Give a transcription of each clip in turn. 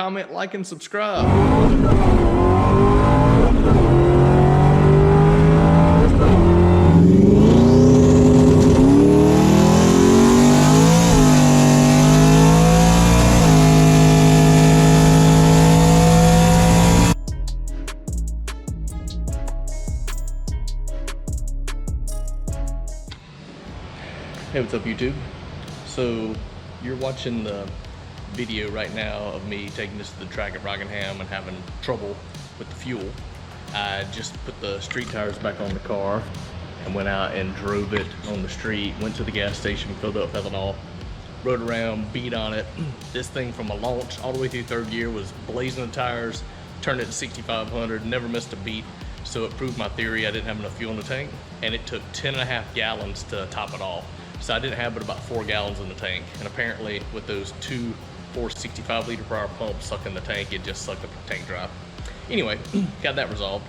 comment, like, and subscribe. Hey, what's up YouTube? So you're watching the video right now of me taking this to the track at Rockingham and having trouble with the fuel. I just put the street tires back on the car and went out and drove it on the street, went to the gas station, filled up ethanol, rode around, beat on it. This thing from a launch all the way through third gear was blazing the tires, turned it to 6,500, never missed a beat. So it proved my theory I didn't have enough fuel in the tank, and it took 10.5 gallons to top it off. So I didn't have but about 4 gallons in the tank. And apparently with those two 465 liter per hour pumps sucking the tank, it just sucked the tank dry. Anyway, got that resolved.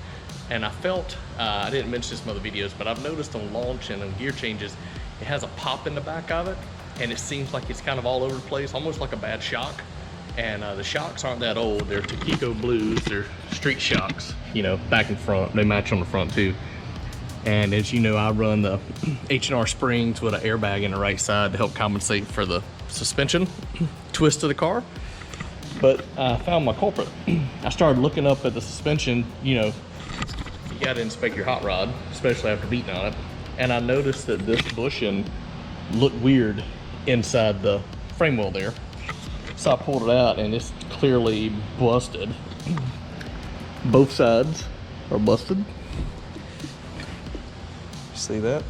And I felt, I didn't mention this in other videos, but I've noticed on launch and on gear changes, it has a pop in the back of it. And it seems like it's kind of all over the place, almost like a bad shock. And the shocks aren't that old. They're Taquico Blues, they're street shocks, you know, back and front. They match on the front too. And as you know, I run the H&R springs with an airbag in the right side to help compensate for the suspension twist of the car. But I found my culprit. I started looking up at the suspension. You know, you gotta inspect your hot rod, especially after beating on it. And I noticed that this bushing looked weird inside the frame wheel there. So I pulled it out and it's clearly busted. Both sides are busted. See that?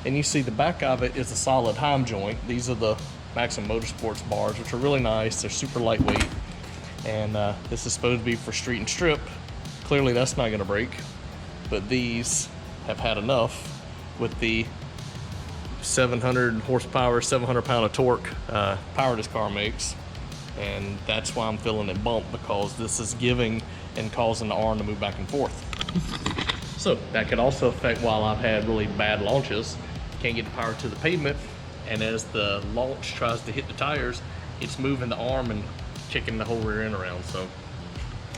And you see the back of it is a solid heim joint. These are the Mach1 Motorsports bars, which are really nice. They're super lightweight. And this is supposed to be for street and strip. Clearly that's not gonna break. But these have had enough with the 700 horsepower, 700 pound of torque power this car makes. And that's why I'm feeling it bump, because this is giving and causing the arm to move back and forth. So that could also affect while I've had really bad launches, can't get the power to the pavement, and as the launch tries to hit the tires, it's moving the arm and kicking the whole rear end around. So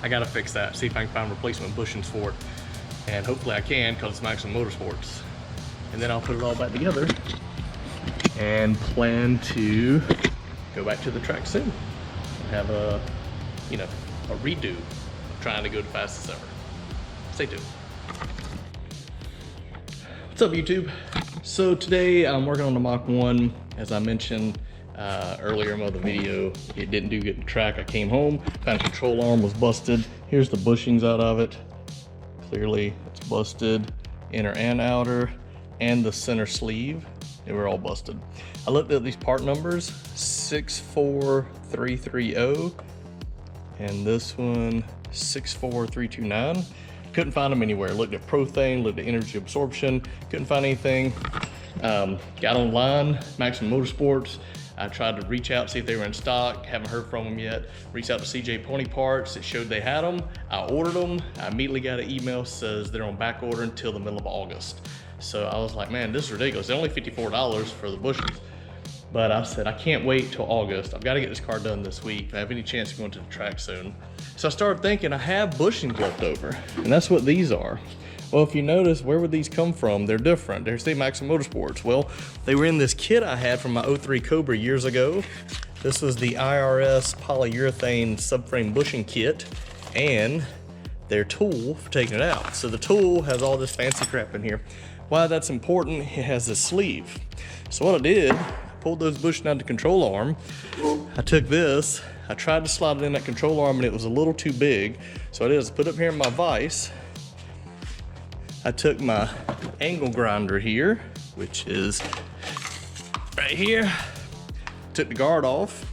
I gotta fix that, see if I can find replacement bushings for it. And hopefully I can, because it's Mach1 Motorsports. And then I'll put it all back together and plan to go back to the track soon and have a, you know, a redo of trying to go the fastest ever. Stay tuned. What's up YouTube? So today I'm working on the Mach1. As I mentioned earlier in my other video, it didn't do good in the track. I came home, found the control arm was busted. Here's the bushings out of it. Clearly it's busted, inner and outer, and the center sleeve. They were all busted. I looked at these part numbers, 64330, and this one 64329. Couldn't find them anywhere. Looked at Prothane, looked at energy absorption, couldn't find anything. Got online, Mach1 Motorsports. I tried to reach out, see if they were in stock. Haven't heard from them yet. Reached out to CJ Pony Parts. It showed they had them. I ordered them. I immediately got an email says they're on back order until the middle of August. So I was like, man, this is ridiculous. They're only $54 for the bushings. But I said, I can't wait till August. I've got to get this car done this week. If I have any chance of going to the track soon. So I started thinking I have bushings left over, and that's what these are. Well, if you notice, where would these come from? They're different. They're Mach1 Motorsports. Well, they were in this kit I had from my 03 Cobra years ago. This was the IRS polyurethane subframe bushing kit and their tool for taking it out. So the tool has all this fancy crap in here. Why that's important, it has this sleeve. So what I did, pulled those bushings out of the control arm. I took this, I tried to slide it in that control arm and it was a little too big. So what I did is put up here in my vise. I took my angle grinder here, which is right here, took the guard off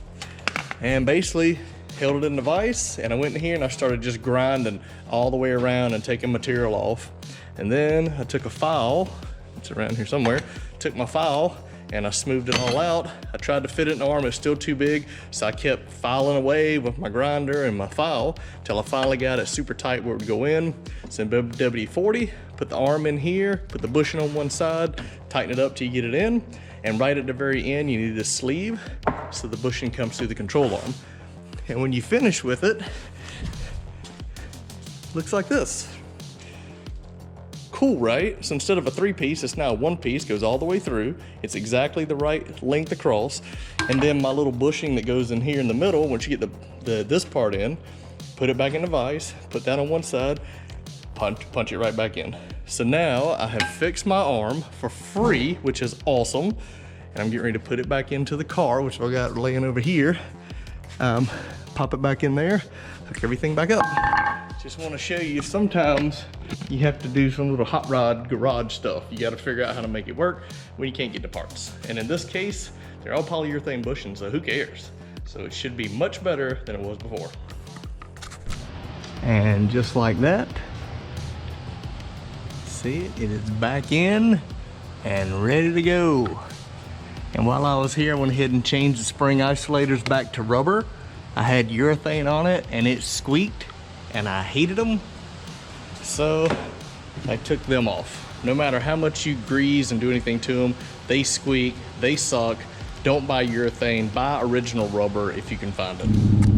and basically held it in the vise, and I went in here and I started just grinding all the way around and taking material off. And then I took a file, it's around here somewhere, took my file and I smoothed it all out. I tried to fit it in the arm, it's still too big, so I kept filing away with my grinder and my file till I finally got it super tight where it would go in. So in WD-40, put the arm in here, put the bushing on one side, tighten it up till you get it in, and right at the very end you need a sleeve so the bushing comes through the control arm. And when you finish with it, looks like this. Cool, right? So instead of a 3-piece, it's now a 1-piece, goes all the way through. It's exactly the right length across. And then my little bushing that goes in here in the middle, once you get this part in, put it back in the vise, put that on one side, punch it right back in. So now I have fixed my arm for free, which is awesome. And I'm getting ready to put it back into the car, which I got laying over here. Pop it back in there, hook everything back up. Just want to show you, sometimes you have to do some little hot rod garage stuff. You got to figure out how to make it work when you can't get the parts. And in this case, they're all polyurethane bushings, so who cares? So it should be much better than it was before. And just like that, see it is back in and ready to go. And while I was here, I went ahead and changed the spring isolators back to rubber. I had urethane on it and it squeaked and I hated them. So I took them off. No matter how much you grease and do anything to them, they squeak, they suck. Don't buy urethane, buy original rubber if you can find it.